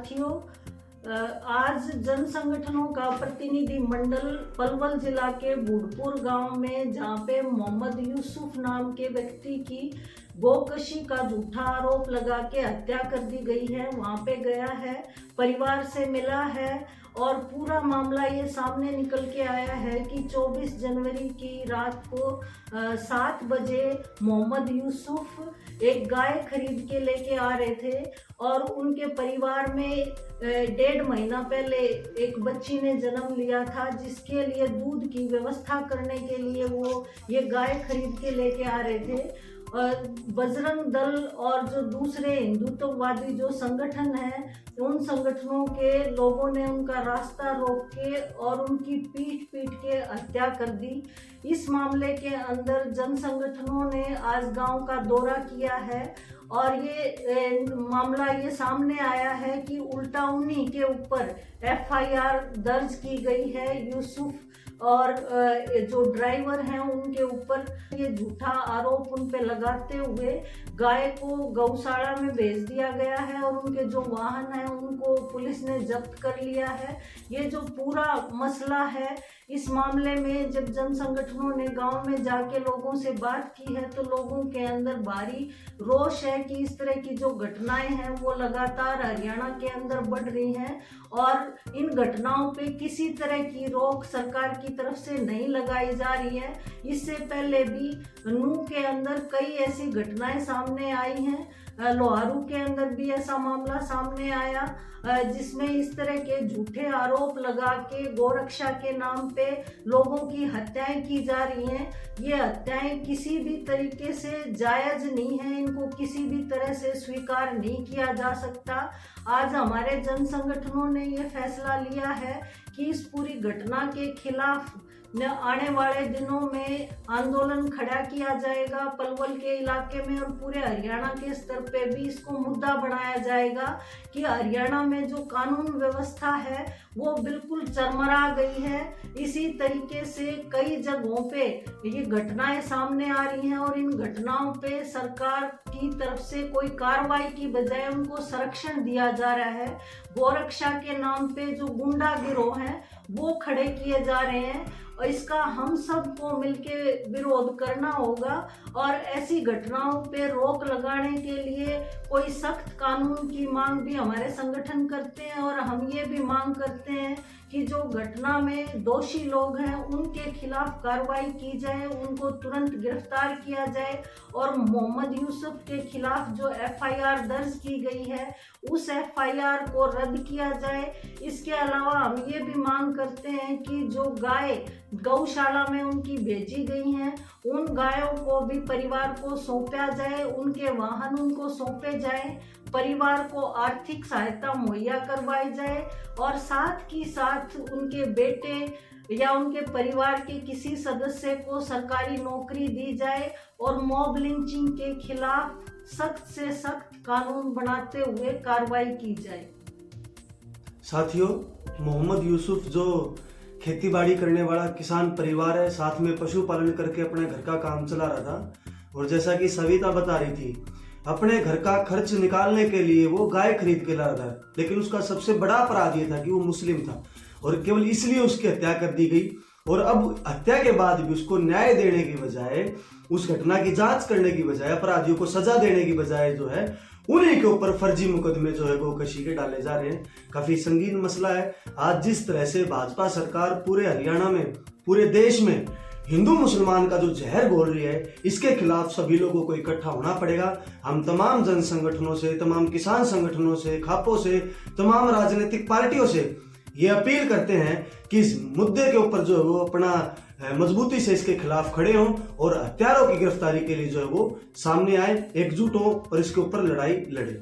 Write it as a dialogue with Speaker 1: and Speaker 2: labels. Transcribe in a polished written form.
Speaker 1: साथियों, आज जन संगठनों का प्रतिनिधि मंडल पलवल जिला के बुढ़पुर गांव में, जहां पे मोहम्मद यूसुफ नाम के व्यक्ति की गोकशी का झूठा आरोप लगा के हत्या कर दी गई है, वहां पे गया है, परिवार से मिला है और पूरा मामला ये सामने निकल के आया है कि 24 जनवरी की रात को 7 बजे मोहम्मद यूसुफ एक गाय खरीद के लेके आ रहे थे और उनके परिवार में 1.5 महीना पहले एक बच्ची ने जन्म लिया था, जिसके लिए दूध की व्यवस्था करने के लिए वो ये गाय खरीद के लेके आ रहे थे। बजरंग दल और जो दूसरे हिंदुत्ववादी जो संगठन हैं, उन संगठनों के लोगों ने उनका रास्ता रोक के और उनकी पीट के हत्या कर दी। इस मामले के अंदर जन संगठनों ने आज गांव का दौरा किया है और ये मामला ये सामने आया है कि उल्टा उन्हीं के ऊपर FIR दर्ज की गई है। यूसुफ और जो ड्राइवर हैं उनके ऊपर ये झूठा आरोप उन पे लगाते हुए गाय को गौशाला में भेज दिया गया है और उनके जो वाहन हैं उनको पुलिस ने जब्त कर लिया है। ये जो पूरा मसला है, इस मामले में जब जन संगठनों ने गांव में जाके लोगों से बात की है तो लोगों के अंदर भारी रोष है कि इस तरह की जो घटनाएं हैं वो लगातार हरियाणा के अंदर बढ़ रही हैं और इन घटनाओं पे किसी तरह की रोक सरकार की तरफ से नहीं लगाई जा रही है। इससे पहले भी नूह के अंदर कई ऐसी घटनाएं सामने आई हैं, लोहारू के अंदर भी ऐसा मामला सामने आया जिसमें इस तरह के झूठे आरोप लगा के गोरक्षा के नाम पे लोगों की हत्याएं की जा रही हैं। ये हत्याएं किसी भी तरीके से जायज नहीं है, इनको किसी भी तरह से स्वीकार नहीं किया जा सकता। आज हमारे जन संगठनों ने ये फैसला लिया है कि इस पूरी घटना के खिलाफ आने वाले दिनों में आंदोलन खड़ा किया जाएगा पलवल के इलाके में और पूरे हरियाणा के स्तर पे भी इसको मुद्दा बनाया जाएगा कि हरियाणा में जो कानून व्यवस्था है वो बिल्कुल चरमरा गई है। इसी तरीके से कई जगहों पे ये घटनाएं सामने आ रही हैं और इन घटनाओं पे सरकार की तरफ से कोई कार्रवाई की बजाय उनको संरक्षण दिया जा रहा है। गोरक्षा के नाम पे जो गुंडा गिरोह हैं वो खड़े किए जा रहे हैं और इसका हम सबको मिलके विरोध करना होगा और ऐसी घटनाओं पे रोक लगाने के लिए कोई सख्त कानून की मांग भी हमारे संगठन करते हैं और हम ये भी मांग करते हैं कि जो घटना में दोषी लोग हैं उनके खिलाफ कार्रवाई की जाए, उनको तुरंत गिरफ्तार किया जाए और मोहम्मद यूसुफ के खिलाफ जो FIR दर्ज की गई है उस FIR को रद्द किया जाए। इसके अलावा हम ये भी मांग करते हैं कि जो गाय गौशाला में उनकी भेजी गई हैं उन गायों को भी परिवार को सौंपा जाए, उनके वाहन उनको सौंपे जाए, परिवार को आर्थिक सहायता मुहैया करवाई जाए और साथ ही साथ उनके बेटे या उनके परिवार के किसी सदस्य को सरकारी नौकरी दी जाए और मॉब लिंचिंग के खिलाफ सख्त से सख्त कानून बनाते हुए कार्रवाई की जाए।
Speaker 2: साथियों, मोहम्मद यूसुफ जो खेती बाड़ी करने वाला किसान परिवार है, साथ में पशुपालन करके अपने घर का काम चला रहा था और जैसा कि सविता बता रही थी, अपने घर का खर्च निकालने के लिए वो गाय खरीद के ला रहा था, लेकिन उसका सबसे बड़ा अपराध ये था कि वो मुस्लिम था और केवल इसलिए उसकी हत्या कर दी गई। और अब हत्या के बाद भी उसको न्याय देने की बजाय, उस घटना की जांच करने की बजाय, अपराधियों को सजा देने की बजाय जो है उन्हीं के ऊपर फर्जी मुकदमे जो है गोकशी के डाले जा रहे हैं। काफी संगीन मसला है। आज जिस तरह से भाजपा सरकार पूरे हरियाणा में, पूरे देश में हिंदू मुसलमान का जो जहर घोल रही है, इसके खिलाफ सभी लोगों को इकट्ठा होना पड़ेगा। हम तमाम जन संगठनों से, तमाम किसान संगठनों से, खापों से, तमाम राजनीतिक पार्टियों से ये अपील करते हैं कि इस मुद्दे के ऊपर जो है वो अपना मजबूती से इसके खिलाफ खड़े हों और हत्यारों की गिरफ्तारी के लिए जो है वो सामने आए, एकजुट हों और इसके ऊपर लड़ाई लड़े।